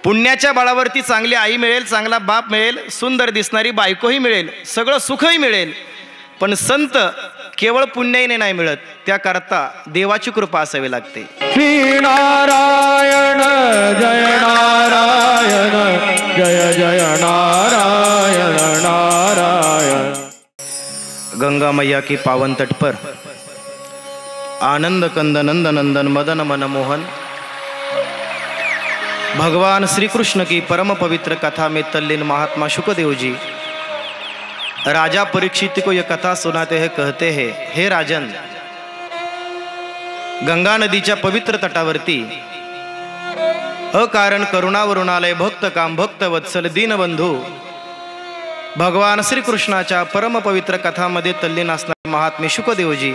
पुण्याच्या बळावरती चांगली आई मिळेल, चांगला बाप मिळेल, सुंदर दिसणारी बायकोही मिळेल, सगळं सुखही मिळेल, पण संत केवळ पुण्याने नाही मिळत, त्याकरता देवाची कृपा असावी लागते. श्री नारायण जय नारायण जय जय नारायण नारायण. गंगा मैया की पावन तट पर आनंद कंद नंद नंदन मदन मन मोहन भगवान श्री कृष्ण की परम पवित्र कथा में तल्लीन महात्मा शुकदेव जी राजा परीक्षित को यह कथा सुनाते हैं, कहते हैं, हे राजन, गंगा नदीच्या पवित्र तटावरती अकारण करुणावरुणालय भक्त काम भक्त वत्सल दीनबंधू भगवान श्रीकृष्णाच्या परम पवित्र कथामध्ये तल्लीन असणारे महात्मे शुकदेवजी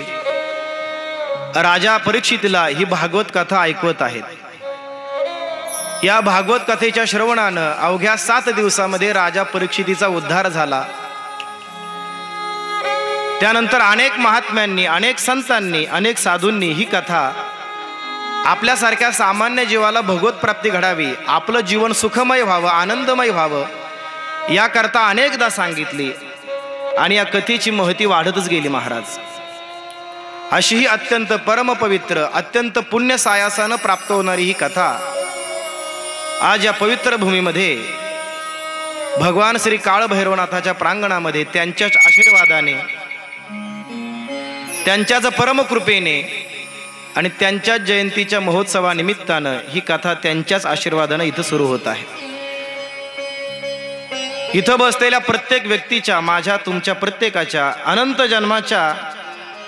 राजा परीक्षितला ही भागवत कथा ऐकवत आहेत. या भागवत कथेच्या श्रवणानं अवघ्या 7 दिवसामध्ये राजा परीक्षितीचा उद्धार झाला. त्यानंतर अनेक महात्म्यांनी, अनेक संतांनी, अनेक साधूंनी ही कथा आपल्यासारख्या सामान्य जीवाला भगवत प्राप्ती घडावी, आपलं जीवन सुखमय व्हावं, आनंदमय व्हावं, याकरता अनेकदा सांगितली आणि या कथेची महती वाढतच गेली महाराज. अशी ही अत्यंत परमपवित्र, अत्यंत पुण्य सायासानं प्राप्त होणारी ही कथा आज या पवित्र भूमीमध्ये भगवान श्री काळभैरवनाथाच्या प्रांगणामध्ये त्यांच्याच आशीर्वादाने, त्यांच्याच परमकृपेने आणि त्यांच्याच जयंतीच्या महोत्सवानिमित्तानं ही कथा त्यांच्याच आशीर्वादाने इथं सुरू होत आहे. इथं बसलेल्या प्रत्येक व्यक्तीच्या, माझ्या, तुमच्या प्रत्येकाच्या अनंत जन्माच्या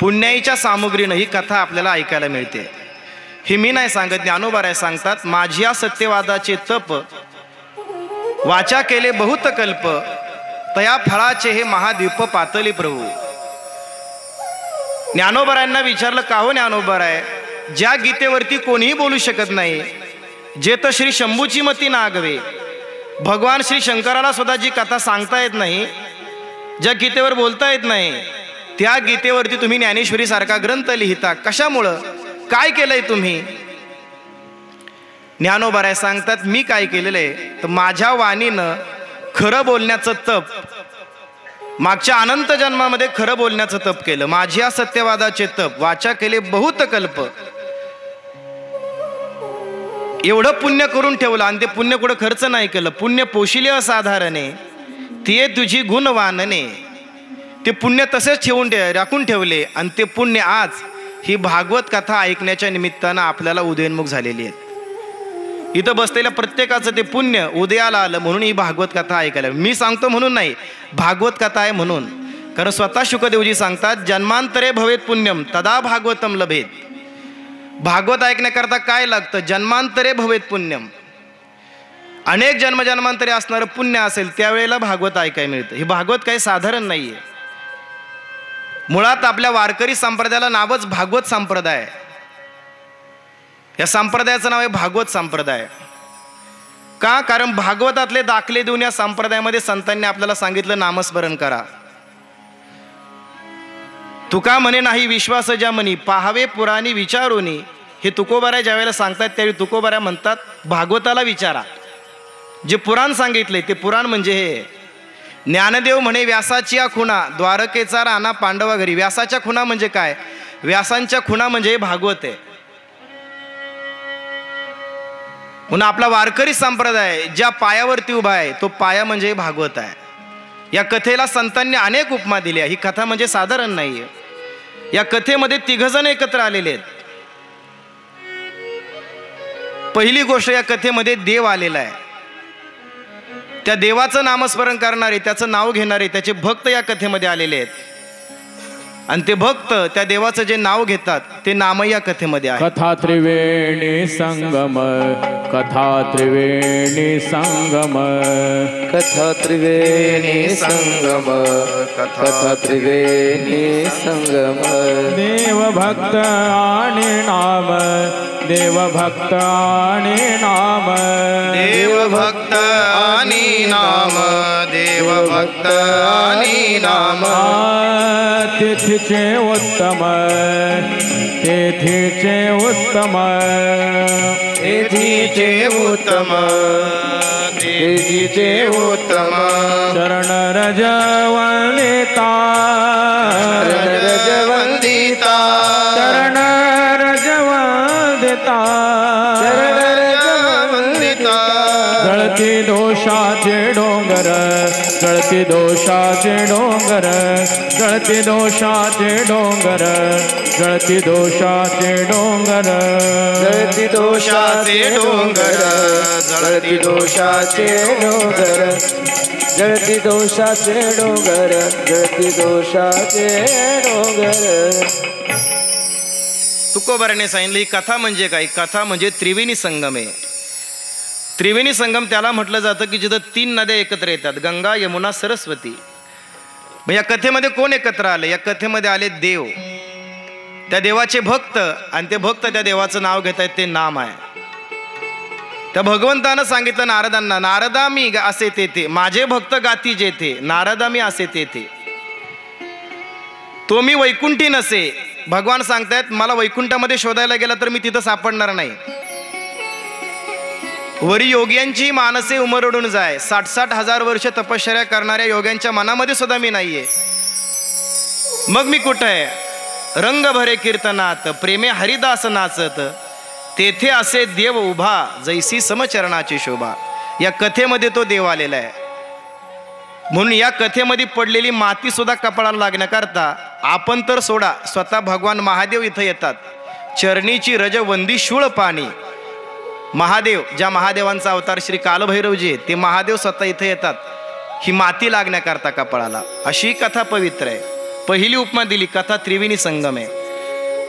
पुण्याईच्या सामुग्रीनं ही कथा आपल्याला ऐकायला मिळते. ही मी नाही सांगत, ज्ञानोबाराय सांगतात, माझी या सत्यवादाचे तप वाचा केले बहुत कल्प, तया फळाचे हे महाद्वीप पातली प्रभू. ज्ञानोबारायांना विचारलं, का हो ज्ञानोबाराय, ज्या गीतेवरती कोणीही बोलू शकत नाही, जे तर श्री शंभूची मती नागवे, भगवान श्री शंकराला सुद्धा जी कथा सांगता येत नाही, ज्या गीतेवर बोलता येत नाही, त्या गीतेवरती तुम्ही ज्ञानेश्वरी सारखा ग्रंथ लिहिता, कशामुळं, काय केलंय तुम्ही? ज्ञानोबाराय सांगतात, मी काय केलेलं आहे तर माझ्या वाणीनं खरं बोलण्याचं तप, मागच्या अनंत जन्मामध्ये खरं बोलण्याचं तप केलं. माझ्या सत्यवादाचे तप वाचा केले बहुत कल्प, एवढं पुण्य करून ठेवलं आणि ते पुण्य कुठं खर्च नाही केलं. पुण्य पोशिले असाधारणे, ते तुझी गुणवानने, ते पुण्य तसेच राखून ठेवले आणि ते पुण्य आज ही भागवत कथा ऐकण्याच्या निमित्तानं आपल्याला उदयोन्मुख झालेली आहेत. इथं बसलेल्या प्रत्येकाचं ते पुण्य उदयाला आलं म्हणून ही भागवत कथा ऐकायला. मी सांगतो म्हणून नाही, भागवत कथा आहे म्हणून. कारण स्वतः शुकदेवजी सांगतात, जन्मांतरे भवेत पुण्यम तदा भागवतम लभेत. भागवत ऐकण्याकरता काय लागतं? जन्मांतरे भवेत पुण्यम. अनेक जन्मजन्मांतरे असणारं पुण्य असेल त्यावेळेला भागवत ऐकायला मिळतं. हे भागवत काही साधारण नाहीये. मुळात आपल्या वारकरी संप्रदायाला नावच भागवत संप्रदाय. या संप्रदायाचं नाव आहे भागवत संप्रदाय. का? कारण भागवतातले दाखले देऊन या संप्रदायामध्ये संतांनी आपल्याला सांगितलं, नामस्मरण करा. तुका म्हणे नाही विश्वास ज्या म्हणी, पाहावे पुराणी विचारोनी. हे तुकोबाराय ज्या वेळेला सांगतात त्यावेळी तुकोबाराय म्हणतात, भागवताला विचारा. जे पुराण सांगितले ते पुराण म्हणजे हे. ज्ञानदेव म्हणे, व्यासाची या खुणा द्वारकेचा राणा पांडवा घरी. व्यासाच्या खुणा म्हणजे काय? व्यासांच्या खुणा म्हणजे भागवत आहे. म्हणून आपला वारकरी संप्रदाय ज्या पायावरती उभा आहे तो पाया म्हणजे भागवत आहे. या कथेला संतांनी अनेक उपमा दिल्या. ही कथा म्हणजे साधारण नाहीये. या कथेमध्ये 3 जण एकत्र आलेले आहेत. पहिली गोष्ट, या कथेमध्ये देव आलेला आहे. त्या देवाचं नामस्मरण करणारे, त्याचं नाव घेणारे, त्याचे भक्त या कथेमध्ये आलेले आहेत. आणि ते भक्त त्या देवाचं जे नाव घेतात ते नाम या कथेमध्ये आहे. कथा त्रिवेणी संगम, कथा त्रिवेणी संगम, कथा त्रिवेणी संगम, कथा त्रिवेणी संगम. देव भक्त आणि नाम, देव भक्त आणि नाम, देव भक्त आणि नाम, देव भक्त आणि नाम. तिथीचे उत्तम, तिथीचे उत्तम, तिथीचे उत्तम, तेथीचे उत्तम चरण रज वंदिता रज वंदिता चरण रज वंदिता चरण रज वंदिता जळती दोषाचे डोंगर जळती दोषाचे डोंगर जळती दोषाचे डोंगर जळती दोषाचे डोंगर जळती दोषाचे डोंगर जळती दोषाचे डोंगर जळती दोषाचे डोंगर जळती दोषाचे डोंगर. तुकोबाराने सांगितलं ही कथा म्हणजे काय? कथा म्हणजे त्रिवेणी संगम आहे. त्रिवेणी संगम त्याला म्हटलं जातं की जिथं 3 नद्या एकत्र येतात, गंगा यमुना सरस्वती. मग या कथेमध्ये कोण एकत्र आले? या कथेमध्ये आले देव, त्या देवाचे भक्त, आणि ते भक्त त्या देवाचं नाव घेत आहेत, ते नाम आहे. त्या भगवंतानं सांगितलं नारदांना, नारदा मी असे तेथे माझे भक्त गाती जेथे, नारदा मी असे तेथे तो मी वैकुंठी नसे. भगवान सांगतायत मला वैकुंठामध्ये शोधायला गेला तर मी तिथं सापडणार नाही. वरी योग्यांची मानसे उमरडून जाय, 60-60 हजार वर्ष तपश्चर्या करणाऱ्या योग्यांच्या मनामध्ये सुद्धा मी नाहीये. मग मी कुठं आहे? रंग भरे कीर्तनात प्रेमे हरिदास नाचत, तेथे असे देव उभा जैसी समचरणाची शोभा. या कथेमध्ये तो देव आलेला आहे. म्हणून या कथेमध्ये पडलेली माती सुद्धा कपाळाला लागण्याकरता आपण तर सोडा, स्वतः भगवान महादेव इथं येतात. चरणीची रज वंदी शूळ पाणी. महादेव, ज्या महादेवांचा अवतार श्री कालभैरवजी आहेत, ते महादेव स्वतः इथे येतात ही माती लागण्याकरता कपाळाला. अशी कथा पवित्र आहे. पहिली उपमा दिली कथा त्रिवेणी संगम आहे.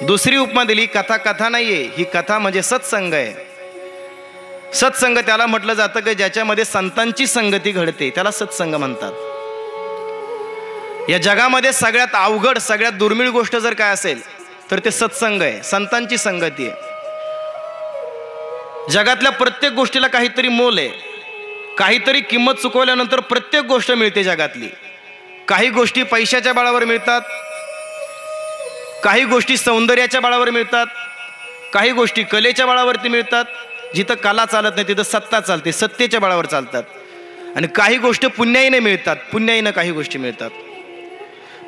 दुसरी उपमा दिली कथा कथा नाहीये, ही कथा म्हणजे सत्संग आहे. सत्संग त्याला म्हटलं जातं की ज्याच्यामध्ये संतांची संगती घडते, त्याला सत्संग म्हणतात. या जगामध्ये सगळ्यात अवघड सगळ्यात दुर्मिळ गोष्ट जर काय असेल तर ते सत्संग आहे, संतांची संगती आहे. जगातल्या प्रत्येक गोष्टीला काहीतरी मोल आहे, काहीतरी किंमत चुकवल्यानंतर प्रत्येक गोष्ट मिळते जगातली. काही गोष्टी पैशाच्या बळावर मिळतात, काही गोष्टी सौंदर्याच्या बळावर मिळतात, काही गोष्टी कलेच्या बळावरती मिळतात. जिथं कला चालत नाही तिथं सत्ता चालते, सत्तेच्या बळावर चालतात. आणि काही गोष्टी पुण्याईने मिळतात, पुण्याईनं काही गोष्टी मिळतात.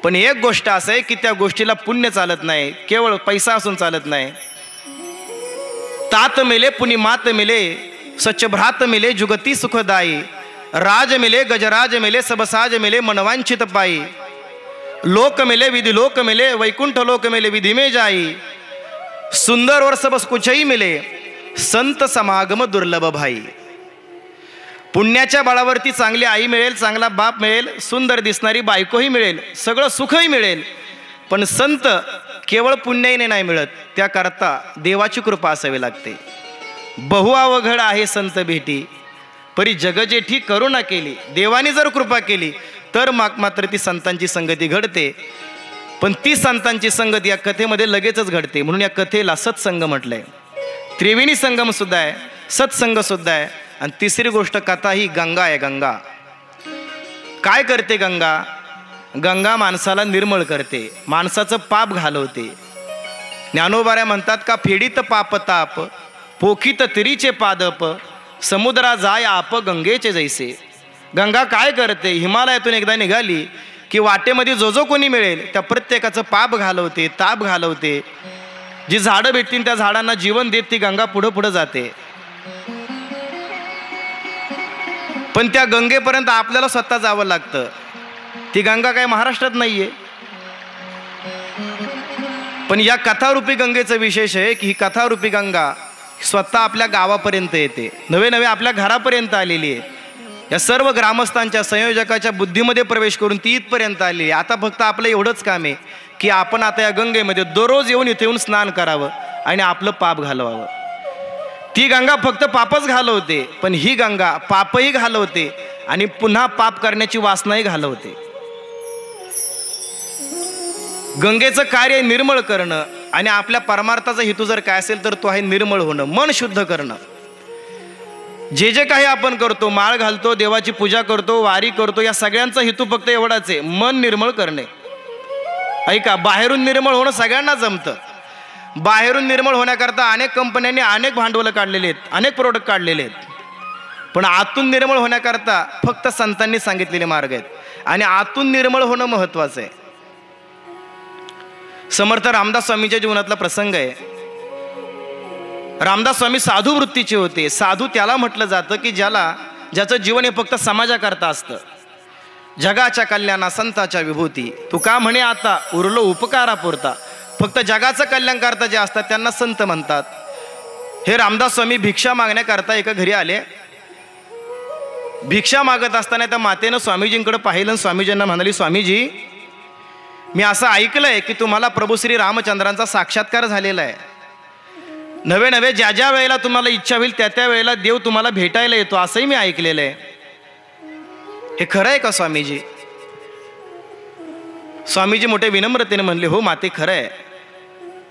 पण एक गोष्ट असं आहे की त्या गोष्टीला पुण्य चालत नाही, केवळ पैसा असून चालत नाही. तात मिले पुनि मात मिले सच भ्रात मिले जुगती सुखदाई, राज मिले गजराज मिले सबसाज मिले मनवांचित पाई, लोक मिले विधि लोक मिले वैकुंठ लोक मिले विधि में जाई, सुंदर और सब कुछही मिले संत समागम दुर्लभ भाई. पुण्याच्या बळावरती चांगली आई मिळेल, चांगला बाप मिळेल, सुंदर दिसणारी बायकोही मिळेल, सगळं सुखही मिळेल, पण संत केवळ पुण्याईने नाही मिळत, त्याकरता देवाची कृपा असावी लागते. बहु अवघड आहे संत भेटी, परी जग जेठी करुणा केली. देवाने जर कृपा केली तर मात्र ती संतांची संगती घडते. पण ती संतांची संगती या कथेमध्ये लगेचच घडते. म्हणून या कथेला सत्संग म्हटलंय. त्रिवेणी संगम सुद्धा आहे, सत्संग सुद्धा आहे. आणि तिसरी गोष्ट कथा ही गंगा आहे. गंगा काय करते? गंगा माणसाला निर्मळ करते, माणसाचं पाप घालवते. ज्ञानोबाऱ्या म्हणतात का फेडीत पाप ताप पोखीत तिरीचे पादप, समुद्रा जाय आप गंगेचे जैसे. गंगा काय करते? हिमालयातून एकदा निघाली की वाटेमध्ये जो जो कोणी मिळेल त्या प्रत्येकाचं पाप घालवते, ताप घालवते. जी झाडं भेटतील त्या झाडांना जीवन देत ती गंगा पुढं पुढं जाते. पण त्या गंगेपर्यंत आपल्याला स्वतः जावं लागतं. ती गंगा काय महाराष्ट्रात नाहीये. पण या कथारूपी गंगेचं विशेष आहे की ही कथारूपी गंगा स्वतः आपल्या गावापर्यंत येते, नवे नवे आपल्या घरापर्यंत आलेली आहे. या सर्व ग्रामस्थांच्या संयोजकाच्या बुद्धीमध्ये प्रवेश करून ती इथपर्यंत आलेली आहे. आता फक्त आपलं एवढंच काम आहे की आपण आता या गंगेमध्ये दररोज येऊन इथे येऊन स्नान करावं आणि आपलं पाप घालवावं. ती गंगा फक्त पापच घालवते, पण ही गंगा पापही घालवते आणि पुन्हा पाप करण्याची वासनाही घालवते. गंगेचं कार्य निर्मळ करणं आणि आपल्या परमार्थाचा हेतू जर काय असेल तर तो आहे निर्मळ होणं, मन शुद्ध करणं. जे जे काही आपण करतो, माळ घालतो, देवाची पूजा करतो, वारी करतो, या सगळ्यांचा हेतू फक्त एवढाच आहे, मन निर्मळ करणे. ऐका, बाहेरून निर्मळ होणं सगळ्यांना जमतं. बाहेरून निर्मळ होण्याकरता अनेक कंपन्यांनी अनेक भांडवलं काढलेले आहेत, अनेक प्रोडक्ट काढलेले आहेत. पण आतून निर्मळ होण्याकरता फक्त संतांनी सांगितलेले मार्ग आहेत आणि आतून निर्मळ होणं महत्वाचं आहे. समर्थ रामदास स्वामींच्या जीवनातला प्रसंग आहे. रामदास स्वामी साधू वृत्तीचे होते. साधू त्याला म्हटलं जातं की ज्याचं जीवन हे फक्त समाजाकरता असतं, जगाच्या कल्याणा संताच्या विभूती. तू का म्हणे आता उरलो उपकारापुरता. फक्त जगाचं कल्याण करता जे असतात त्यांना संत म्हणतात. हे रामदास स्वामी भिक्षा मागण्याकरता एका घरी आले. भिक्षा मागत असताना त्या मातेनं स्वामीजींकडे पाहिलं. स्वामीजींना म्हणाली, स्वामीजी मी असं ऐकलंय की तुम्हाला प्रभू श्री रामचंद्रांचा साक्षात्कार झालेला आहे. नवे नवे ज्या ज्या वेळेला तुम्हाला इच्छा होईल त्या त्या वेळेला देव तुम्हाला भेटायला येतो असंही मी ऐकलेलं आहे. हे खरं आहे का स्वामीजी? स्वामीजी मोठे विनम्रतेने म्हणले, हो माते खरं आहे.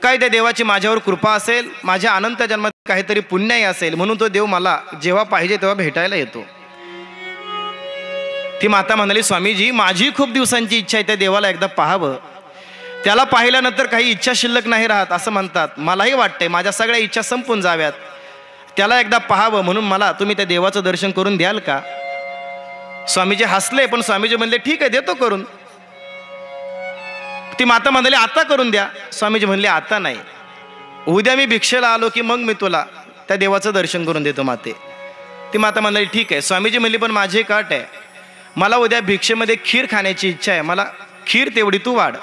काय त्या देवाची माझ्यावर कृपा असेल, माझ्या अनंत जन्मात काहीतरी पुण्यही असेल म्हणून तो देव मला जेव्हा पाहिजे तेव्हा भेटायला येतो. ती माता म्हणाली, स्वामीजी माझी खूप दिवसांची इच्छा आहे त्या देवाला एकदा पाहावं. त्याला पाहिल्यानंतर काही इच्छा शिल्लक नाही राहत असं म्हणतात. मलाही वाटतंय माझ्या सगळ्या इच्छा संपून जाव्यात. त्याला एकदा पाहावं म्हणून मला तुम्ही त्या देवाचं दर्शन करून द्याल का? स्वामीजी हसले, पण स्वामीजी म्हणले, ठीक आहे देतो करून. ती माता म्हणाली, आता करून द्या. स्वामीजी म्हणले, आता नाही, उद्या मी भिक्षेला आलो की मग मी तुला त्या देवाचं दर्शन करून देतो माते. ती माता म्हणाली, ठीक आहे. स्वामीजी म्हणली, पण माझी एक अट आहे, मला उद्या भिक्षेमध्ये खीर खाण्याची इच्छा आहे, मला खीर तेवढी तू वाढ.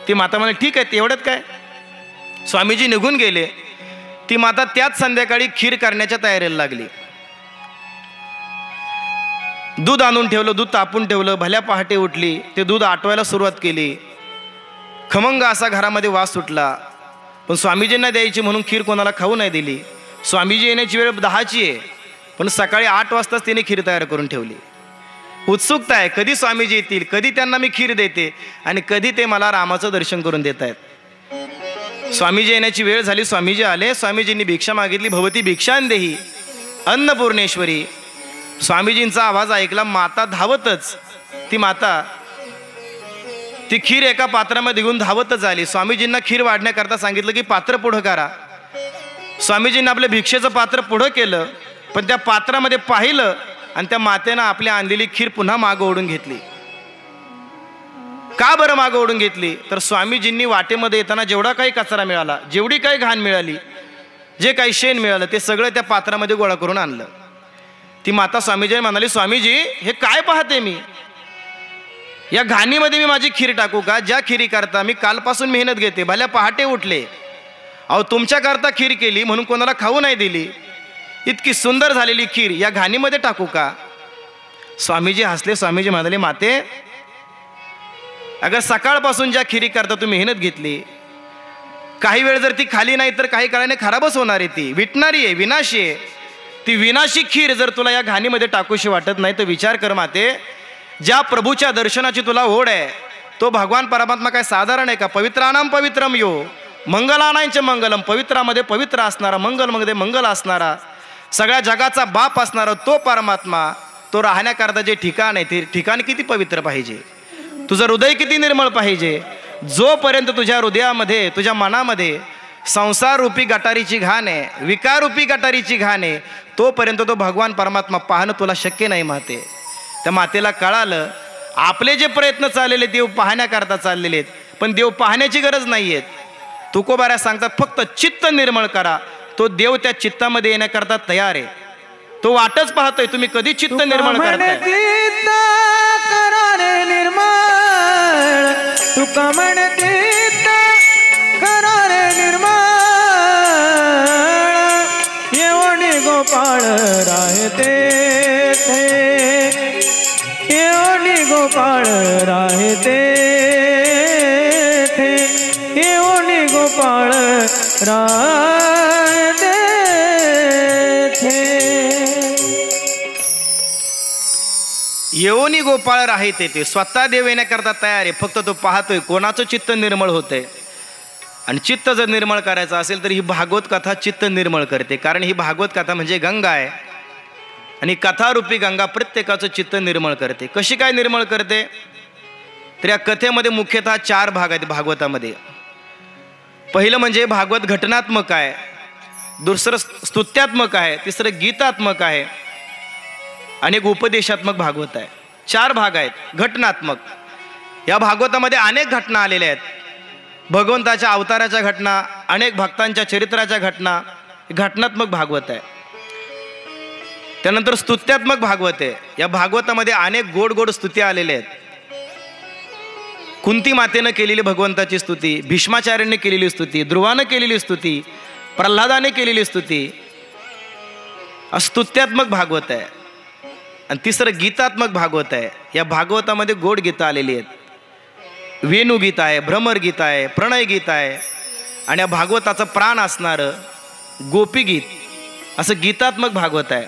ती माता म्हणाली, ठीक आहे तेवढ्यात काय. स्वामीजी निघून गेले. ती माता त्याच संध्याकाळी खीर करण्याच्या तयारीला लागली. दूध आणून ठेवलं, दूध तापून ठेवलं. भल्या पहाटे उठली, ते दूध आटवायला सुरुवात केली. खमंग असा घरामध्ये वास सुटला. पण स्वामीजींना द्यायची म्हणून खीर कोणाला खाऊ नाही दिली. स्वामीजी येण्याची वेळ 10ची आहे, पण सकाळी 8 वाजताच तिने खीर तयार करून ठेवली. उत्सुकता आहे, कधी स्वामीजी येतील, कधी त्यांना मी खीर देते आणि कधी ते मला रामाचं दर्शन करून देत आहेत. स्वामीजी येण्याची वेळ झाली. स्वामीजी आले. स्वामीजींनी भिक्षा मागितली. भवती भिक्षान देही अन्नपूर्णेश्वरी. स्वामीजींचा आवाज ऐकला. माता धावतच, ती माता ती खीर एका पात्रामध्ये घेऊन धावतच आली. स्वामीजींना खीर वाढण्याकरता सांगितलं की पात्र पुढं करा. स्वामीजींनी आपलं भिक्षेचं पात्र पुढं केलं, पण त्या पात्रामध्ये पाहिलं आणि त्या मातेनं आपली आणलेली खीर पुन्हा मागं ओढून घेतली. का बरं मागं ओढून घेतली? तर स्वामीजींनी वाटेमध्ये येताना जेवढा काही कचरा मिळाला, जेवढी काही घाण मिळाली, जे काही शेण मिळालं, ते सगळं त्या पात्रामध्ये गोळा करून आणलं. ती माता स्वामीजी म्हणाली, स्वामीजी हे काय पाहते मी? या घाणीमध्ये मी माझी खीर टाकू का? ज्या खिरी करता मी कालपासून मेहनत घेते, भल्या पहाटे उठले, अहो तुमच्याकरता खीर केली म्हणून कोणाला खाऊ नाही दिली, इतकी सुंदर झालेली खीर या घाणीमध्ये टाकू का? स्वामीजी हसले. स्वामीजी म्हणाले, माते अगर सकाळपासून ज्या खिरी करता तुम्ही मेहनत घेतली, काही वेळ जर ती खाली नाही तर काही काळाने खराबच होणार आहे, ती विटणारी आहे, विनाशी आहे. ती विनाशी खीर जर तुला या घाणीमध्ये टाकूशी वाटत नाही तर विचार कर माते, ज्या प्रभूच्या दर्शनाची तुला ओढ आहे तो भगवान परमात्मा काय साधारण आहे का? पवित्राणाम पवित्रम यो मंगलानांचे मंगलम. पवित्रामध्ये पवित्र असणारा, मंगलमध्ये मंगल असणारा, सगळ्या जगाचा बाप असणारा तो परमात्मा, तो राहण्याकरता जे ठिकाण आहे ते ठिकाण किती पवित्र पाहिजे, तुझं हृदय किती निर्मळ पाहिजे. जोपर्यंत तुझ्या हृदयामध्ये, तुझ्या मनामध्ये संसार रूपी गटारीची घाण आहे, विकार रूपी गटारीची घाण आहे, तोपर्यंत तो भगवान परमात्मा पाहणं तुला शक्य नाही माते. त्या मातेला कळालं आपले जे प्रयत्न चाललेले देव पाहण्याकरता चाललेले आहेत, पण देव पाहण्याची गरज नाही आहेत. तुकोबाऱ्या सांगतात फक्त चित्त निर्मळ करा, तो देव त्या चित्तामध्ये येण्याकरता तयार आहे. तो वाटच पाहतोय तुम्ही कधी चित्त निर्मळ करताय. तुका म्हण चित्त करा रे निर्मळ, एवढी गोपाळ राहते थे, एवढी गोपाळ राहते थे, एवढी गोपाळ राहते थे. येऊनी गोपाळ राहते ते, स्वतः देव येण्याकरता तयार आहे, फक्त तो पाहतोय कोणाचं चित्त निर्मळ होतंय. आणि चित्त जर निर्मळ करायचं असेल तर ही भागवत कथा चित्त निर्मळ करते, कारण ही भागवत कथा म्हणजे गंगा आहे आणि कथारूपी गंगा प्रत्येकाचं चित्त निर्मळ करते. कशी काय निर्मळ करते? तर या कथेमध्ये मुख्यतः 4 भाग आहेत भागवतामध्ये. पहिलं म्हणजे भागवत घटनात्मक आहे, दुसरं स्तुत्यात्मक आहे, तिसरं गीतात्मक आहे आणि एक उपदेशात्मक भागवत आहे. 4 भाग आहेत. घटनात्मक, या भागवतामध्ये अनेक घटना आलेल्या आहेत. भगवंताच्या अवताराच्या घटना, अनेक भक्तांच्या चरित्राच्या घटना, घटनात्मक भागवत आहे. त्यानंतर स्तुत्यात्मक भागवत आहे. या भागवतामध्ये अनेक गोड गोड स्तुती आलेल्या आहेत. कुंती मातेनं केलेली भगवंताची स्तुती, भीष्माचार्यांनी केलेली स्तुती, ध्रुवानं केलेली स्तुती, प्रल्हादाने केलेली स्तुती, स्तुत्यात्मक भागवत आहे. आणि तिसरं गीतात्मक भागवत आहे. या भागवतामध्ये गोड गीतं आलेली आहेत. वेणुगीत आहे, भ्रमरगीत आहे, प्रणयगीत आहे आणि या भागवताचं प्राण असणारं गोपीगीत, असं गीतात्मक भागवत आहे.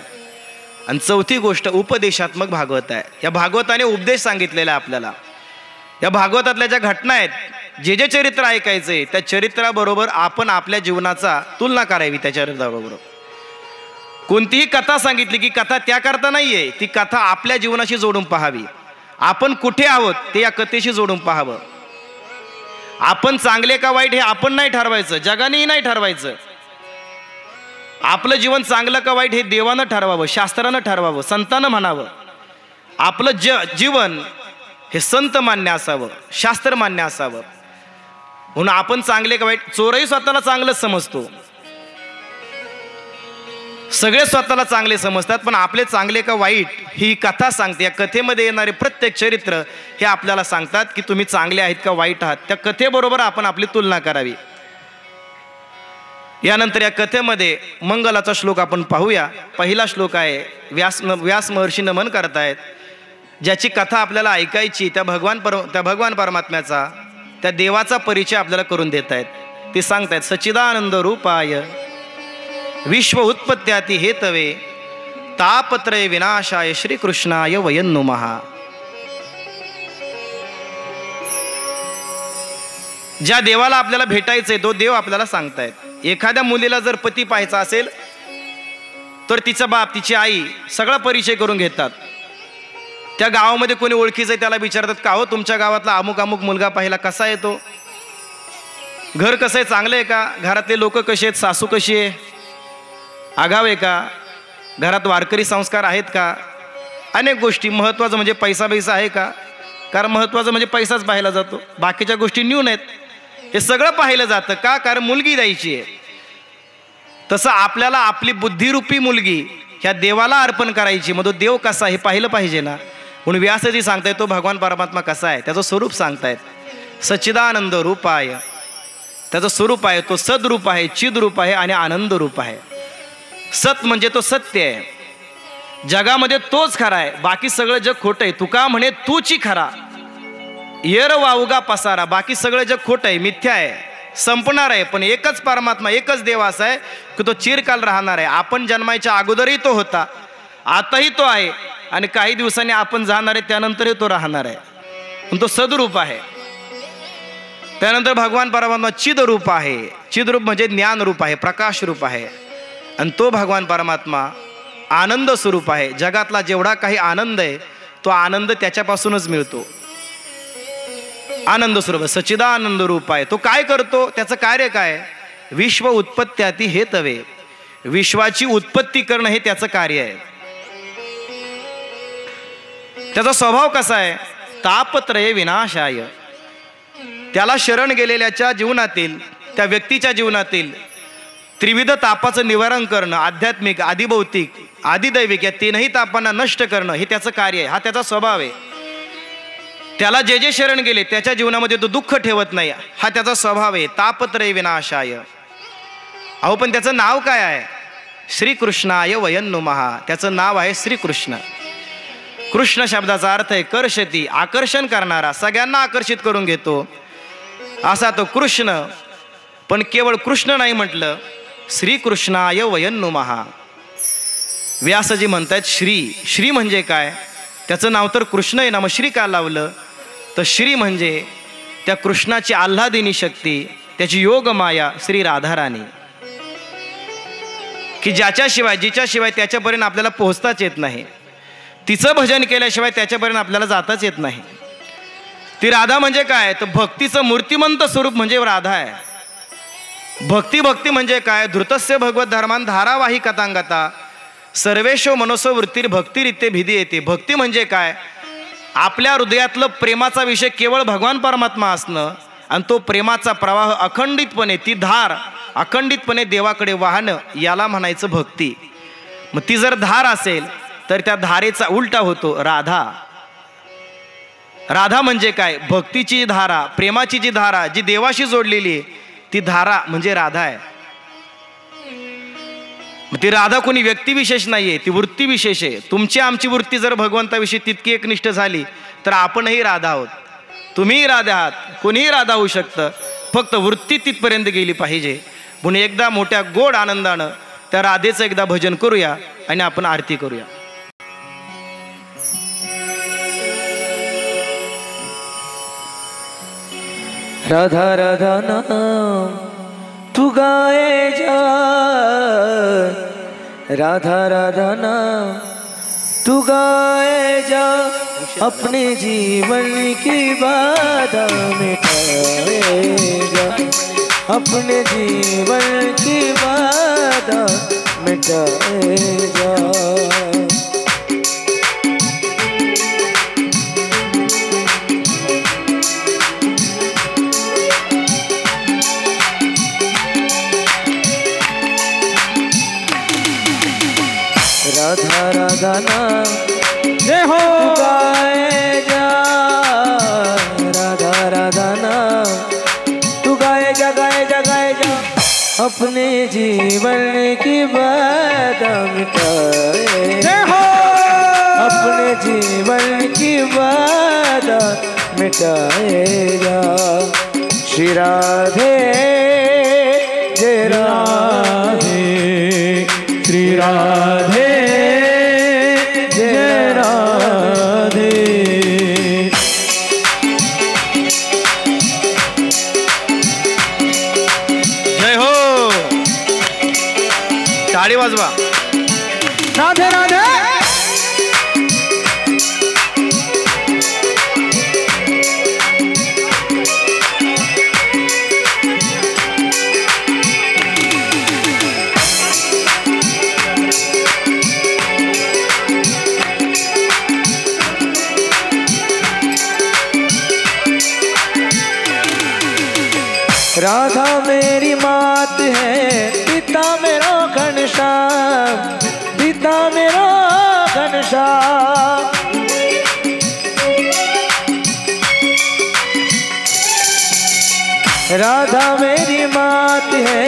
आणि चौथी गोष्ट उपदेशात्मक भागवत आहे. या भागवताने उपदेश सांगितलेला आहे आपल्याला. या भागवतातल्या ज्या घटना आहेत, जे जे चरित्र ऐकायचे त्या चरित्राबरोबर आपण आपल्या जीवनाचा तुलना करावी त्या चरित्राबरोबर. कोणतीही कथा सांगितली की कथा त्याकरता नाही आहे, ती कथा आपल्या जीवनाशी जोडून पाहावी. आपण कुठे आहोत ते या कथेशी जोडून पाहावं. आपण चांगले का वाईट हे आपण नाही ठरवायचं, जगानेही नाही ठरवायचं. आपलं जीवन चांगलं का वाईट हे देवानं ठरवावं, शास्त्रानं ठरवावं, संतानं म्हणावं. आपलं जीवन हे संत मान्य असावं, शास्त्र मान्य असावं. म्हणून आपण चांगले का वाईट, चोरही स्वतःला चांगलंच समजतो, सगळे स्वतःला चांगले समजतात, पण आपले चांगले का वाईट ही कथा सांगते. या कथेमध्ये येणारे प्रत्येक चरित्र हे आपल्याला सांगतात की तुम्ही चांगले आहेत का वाईट आहात. त्या कथेबरोबर आपण आपली तुलना करावी. यानंतर या कथेमध्ये मंगलाचा श्लोक आपण पाहूया. पहिला श्लोक आहे, व्यास महर्षी नमन करतायत. ज्याची कथा आपल्याला ऐकायची त्या भगवान परमात्म्याचा, त्या देवाचा परिचय आपल्याला करून देत आहेत. ते सांगतायत, सच्चिदानंद रूपाय विश्व उत्पत्त्याती हेतवे तापत्रय विनाशाय श्रीकृष्णाय वयं नुमः. ज्या देवाला आपल्याला भेटायचंय तो देव आपल्याला सांगतायत. एखाद्या मुलीला जर पती पाहायचा असेल तर तिचा बाप, तिची आई सगळा परिचय करून घेतात. त्या गावामध्ये कोणी ओळखीचं आहे त्याला विचारतात, का हो तुमच्या गावातला अमुक अमुक मुलगा पाहिला, कसा आहे तो, घर कसं आहे, चांगलं आहे का, घरातले लोक कसे आहेत, सासू कशी आहे, आगाव आहे का, घरात वारकरी संस्कार आहेत का, अनेक गोष्टी. महत्त्वाचं म्हणजे पैसा आहे का, कारण महत्त्वाचं म्हणजे पैसाच पाहिला जातो, बाकीच्या गोष्टी न्यून आहेत. हे सगळं पाहिलं जातं का, कारण मुलगी द्यायची आहे. तसं आपल्याला आपली बुद्धिरूपी मुलगी ह्या देवाला अर्पण करायची. मग तो देव कसा हे पाहिलं पाहिजे ना. म्हणून व्यासजी सांगतायत तो भगवान परमात्मा कसा आहे, त्याचं स्वरूप सांगतायत. सच्चिदानंद रूपाय, त्याचं स्वरूप आहे तो सद्रूप आहे, चिद्रूप आहे आणि आनंद रूप आहे. सत म्हणजे तो सत्य आहे, जगामध्ये तोच खरा आहे, बाकी सगळं जग खोटं आहे. तुका म्हणे तूची खरा, येर वावगा पसारा, बाकी सगळं जग खोटं आहे, मिथ्या आहे, संपणार आहे. पण एकच परमात्मा, एकच देव असा आहे की तो चिरकाल राहणार आहे. आपण जन्माच्या अगोदरही तो होता, आताही तो आहे आणि काही दिवसांनी आपण जाणार आहे, त्यानंतरही तो राहणार आहे. पण तो सद्रूप आहे. त्यानंतर भगवान परमात्मा चिदरूप आहे. चिदरूप म्हणजे ज्ञान रूप आहे, प्रकाश रूप आहे. आणि तो भगवान परमात्मा आनंद स्वरूप आहे. जगातला जेवढा काही आनंद आहे तो आनंद त्याच्यापासूनच मिळतो. आनंद स्वरूप सच्चिदानंद रूप आहे. तो काय करतो, त्याचं कार्य काय, विश्व उत्पत्त्याती हेतवे, विश्वाची उत्पत्ती करणं हे त्याचं कार्य आहे. त्याचा स्वभाव कसा आहे, तापत्रय विनाशाय, त्याला शरण गेलेल्याच्या जीवनातील, त्या व्यक्तीच्या जीवनातील त्रिविध तापाचं निवारण करणं, आध्यात्मिक, आदिभौतिक, आदिदैविक या तीनही तापांना नष्ट करणं हे त्याचं कार्य आहे. हा त्याचा स्वभाव आहे. त्याला जे जे शरण गेले त्याच्या जीवनामध्ये तो दुःख ठेवत नाही, हा त्याचा स्वभाव आहे. तापत्रय विनाशाय. अहो पण त्याचं नाव काय आहे, श्रीकृष्णाय वयं नुमः. त्याचं नाव आहे श्रीकृष्ण. कृष्ण शब्दाचा अर्थ आहे कर्षती, आकर्षण करणारा, सगळ्यांना आकर्षित करून घेतो असा तो कृष्ण. पण केवळ कृष्ण नाही म्हटलं, श्रीकृष्णाय वयं नुमः. व्यासजी म्हणतात श्री, श्री म्हणजे काय, त्याचं नाव तर कृष्ण आहे ना, मग श्री का लावलं, तर श्री म्हणजे त्या कृष्णाची आल्हादिनी शक्ती, त्याची योग माया श्री राधाराणी, की ज्याच्याशिवाय जिच्याशिवाय त्याच्यापर्यंत आपल्याला पोहोचताच येत नाही. तिचं भजन केल्याशिवाय त्याच्यापर्यंत आपल्याला जाताच येत नाही. ती राधा म्हणजे काय, तर भक्तीचं मूर्तिमंत स्वरूप म्हणजे राधा आहे. भक्ती भक्ती म्हणजे काय? धृतस्य भगवत धर्मान धारावाही कथांगता सर्वेशो मनसो वृत्तीर भक्तिरित्ये भिधी येते. भक्ती म्हणजे काय? आपल्या हृदयातलं प्रेमाचा विषय केवळ भगवान परमात्मा असणं आणि तो प्रेमाचा प्रवाह अखंडितपणे, ती धार अखंडितपणे देवाकडे वाहणं, याला म्हणायचं भक्ती. मग ती जर धार असेल तर त्या धारेचा उलटा होतो राधा. राधा म्हणजे काय? भक्तीची धारा, प्रेमाची जी धारा, जी देवाशी जोडलेली आहे, ती धारा म्हणजे राधा आहे. ती राधा कोणी व्यक्तिविशेष नाहीये, ती वृत्ती विशेष आहे. तुमची आमची वृत्ती जर भगवंताविषयी तितकी एकनिष्ठ झाली तर आपणही राधा आहोत, तुम्हीही राधा आहात, कोणीही राधा होऊ शकतं. फक्त वृत्ती तिथपर्यंत गेली पाहिजे. म्हणून एकदा मोठ्या गोड आनंदानं त्या राधेचं एकदा भजन करूया आणि आपण आरती करूया. राधा राधा नाम तू गाए जा, राधा राधा नाम तू गाए जा, अपने जीवन की बाधा मिटाए जा, अपने जीवन की बाधा मिटाए जा. राधा राधा नाम जय हो गाए जा, राधा राधा नाम तू गाए जा, गाए जा, गाए जा, अपने जीवन की बाधा मिटाए जय हो, अपने जीवन की बाधा मिटाए जा. श्री राधे जय राधे, श्री राधे जय राधे. जय हो, टाळी वाजवा. राधे राधे. राधा मेरी मात है, पिता मेरा घनश्याम, पिता मेरा घनश्याम. राधा मेरी मात है,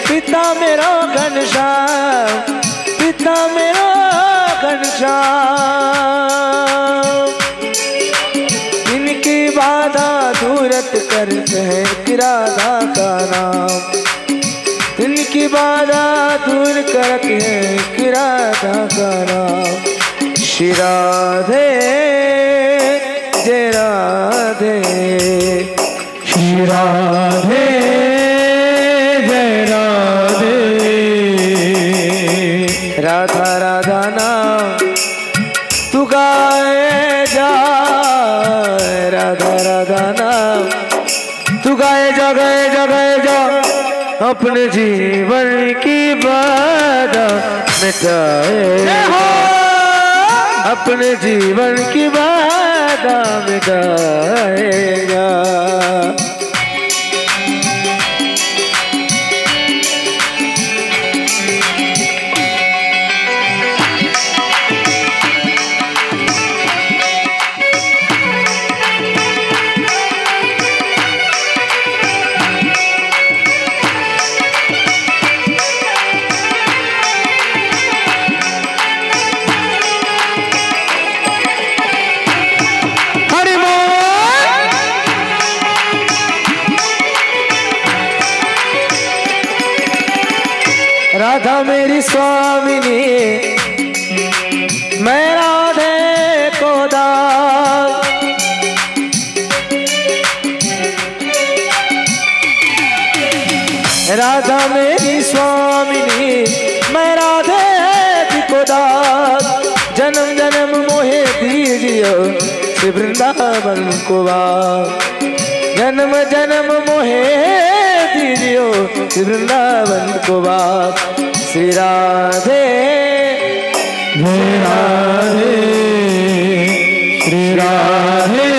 पिता मेरा घनश्याम, पिता मेरा घनश्याम. इनकी बाधा दूरत करते हैं राधा का नाम, इनकी बाधा दूर करते हैं राधा का नाम. श्री राधे जय राधे, श्री राधे जय राधे. राधा राधा नाम तू गाए जा, राधा राधा नाम तू गाए जा, गाए जा, गाए जा, अपने जीवन की बाधा मिटाए जा, अपने जीवन की बाधा मिटाए जा. राधा मेरी स्वामिनी, मैं राधे को दास. राधा मेरी स्वामिनी, मैं राधे को दास. जन्म जन्म मोहे दीजियो श्री वृंदावन को वास, जन्म जन्म मोहे दीजियो वृंदावन को बाप। श्री राधे जय राधे श्री राधे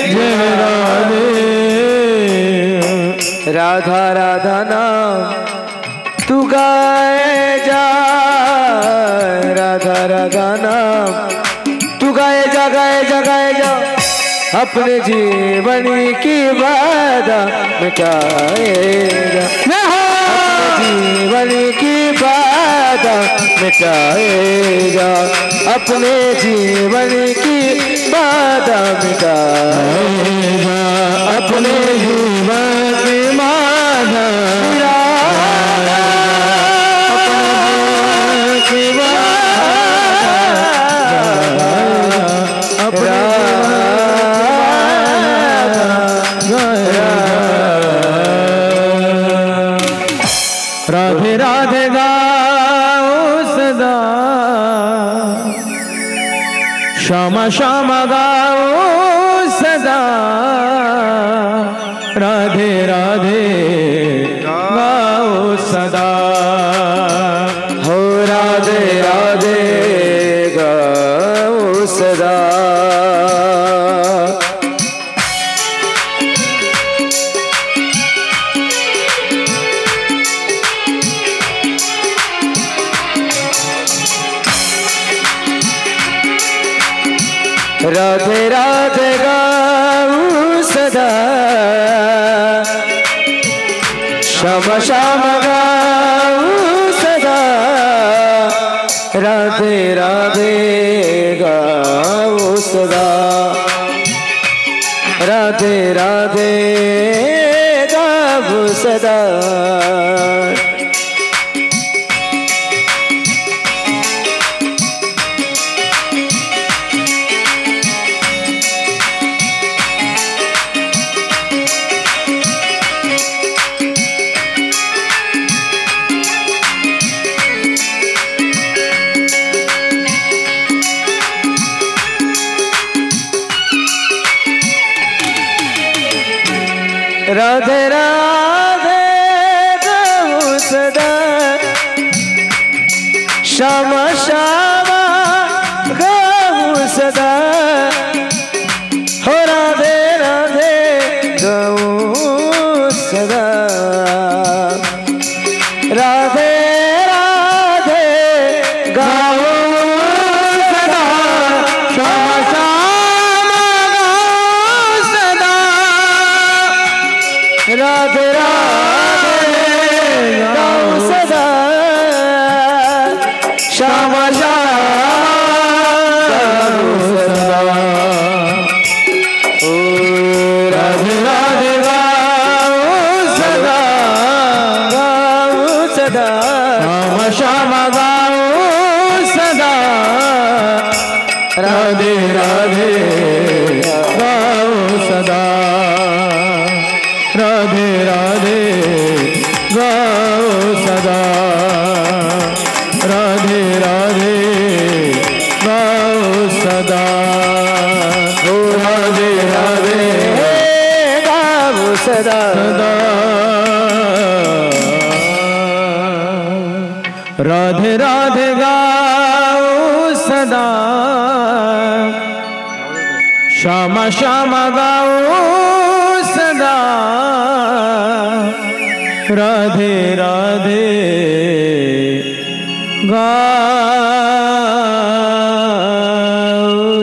जय राधे। राधा राधा नाम तू गाए जा, राधा राधा नाम तू गाए जा, गाए जा, गाए जा। अपने जीवन की बाधा मिटाएगा, अपने जीवन की बाधा मिटाएगा, अपने जीवन की बाधा मिटाएगा, अपने जीवन की बाधा राधे राधे गाओ सदा, श्यामा श्यामा गाओ सदा। राधे राधे गाओ सदा, हो राधे राधे गाओ सदा। राधे राधे गाऊं सदा, श्याम श्याम गाऊं सदा। राधे राधे गाऊं सदा, राधे राधे गाऊं सदा। राधे राधे गाऊं सदा, श्याम श्याम गाऊं सदा। हो राधे राधे गाऊं सदा, राधे राधे गाऊं सदा, श्याम श्याम गाऊं सदा। राधे राधे गाऊं सदा, श्याम श्याम गाऊं सदा। ओ राधे राधे गाऊं सदा, गाऊं सदा। श्याम श्याम गाओ सदा। राधे राधे गाओ सदा, राधे राधे गाओ सदा। राधे राधे गाओ सदा, ओ राधे राधे गाऊं सदा, सदा। राधे राधे गाओ सदा, श्यामा श्यामा गाओ सदा। राधे राधे गाओ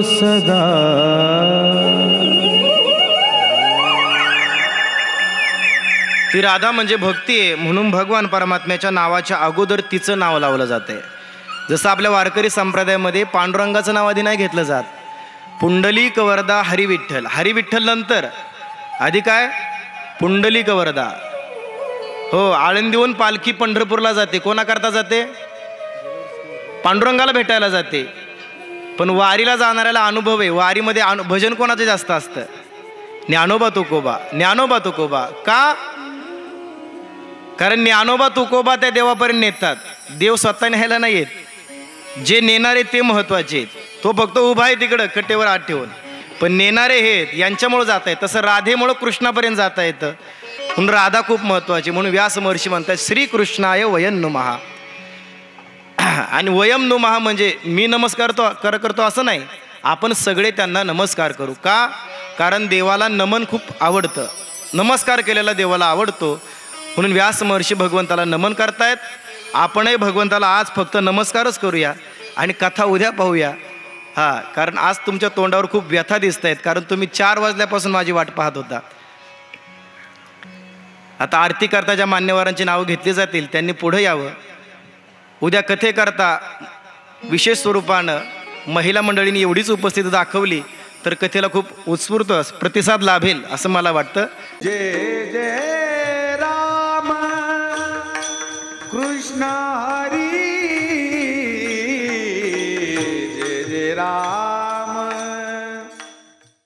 सदा। ती राधा म्हणजे भक्ती आहे, म्हणून भगवान परमात्म्याच्या नावाच्या अगोदर तिचं नाव लावलं जाते. जसं आपल्या वारकरी संप्रदायामध्ये पांडुरंगाचं नाव आधी नाही घेतलं जात. पुंडलिक वरदा हरिविठ्ठल, हरिविठ्ठल नंतर आधी काय पुंडलिक वरदा. हो, आळंदीहून पालखी पंढरपूरला जाते. कोणाकरता जाते? पांडुरंगाला भेटायला जाते. पण वारीला जाणाऱ्याला अनुभव आहे, वारीमध्ये भजन कोणाचं जास्त असतं? ज्ञानोबा तुकोबा, ज्ञानोबा तुकोबा. का? कारण ज्ञानोबा तुकोबा त्या देवापर्यंत नेतात. देव स्वतः न्यायला नाही येत, जे नेणारे ते महत्वाचे आहेत. तो फक्त उभा आहे तिकडं कट्टेवर हात ठेवून, पण नेणारे हे यांच्यामुळे जाता येत. तसं राधेमुळं कृष्णापर्यंत जाता येतं. म्हणून राधा खूप महत्त्वाची. म्हणून व्यास महर्षी म्हणतात श्रीकृष्णाय वयं नुमः. आणि वयं नुमः म्हणजे मी नमस्कार करतो असं नाही, आपण सगळे त्यांना नमस्कार करू. का? कारण देवाला नमन खूप आवडतं, नमस्कार केलेला देवाला आवडतो. म्हणून व्यास महर्षी भगवंताला नमन करतायत. आपणही भगवंताला आज फक्त नमस्कारच करूया आणि कथा उद्या पाहूया. हां, कारण आज तुमच्या तोंडावर खूप व्यथा दिसत आहेत, कारण तुम्ही 4 वाजल्यापासून माझी वाट पाहत होता. आता आरती करता ज्या मान्यवरांची नावं घेतली जातील त्यांनी पुढे यावं. उद्या कथेकरता विशेष स्वरूपानं महिला मंडळींनी एवढीच उपस्थिती दाखवली तर कथेला खूप उत्स्फूर्त प्रतिसाद लाभेल असं मला वाटतं. जय जय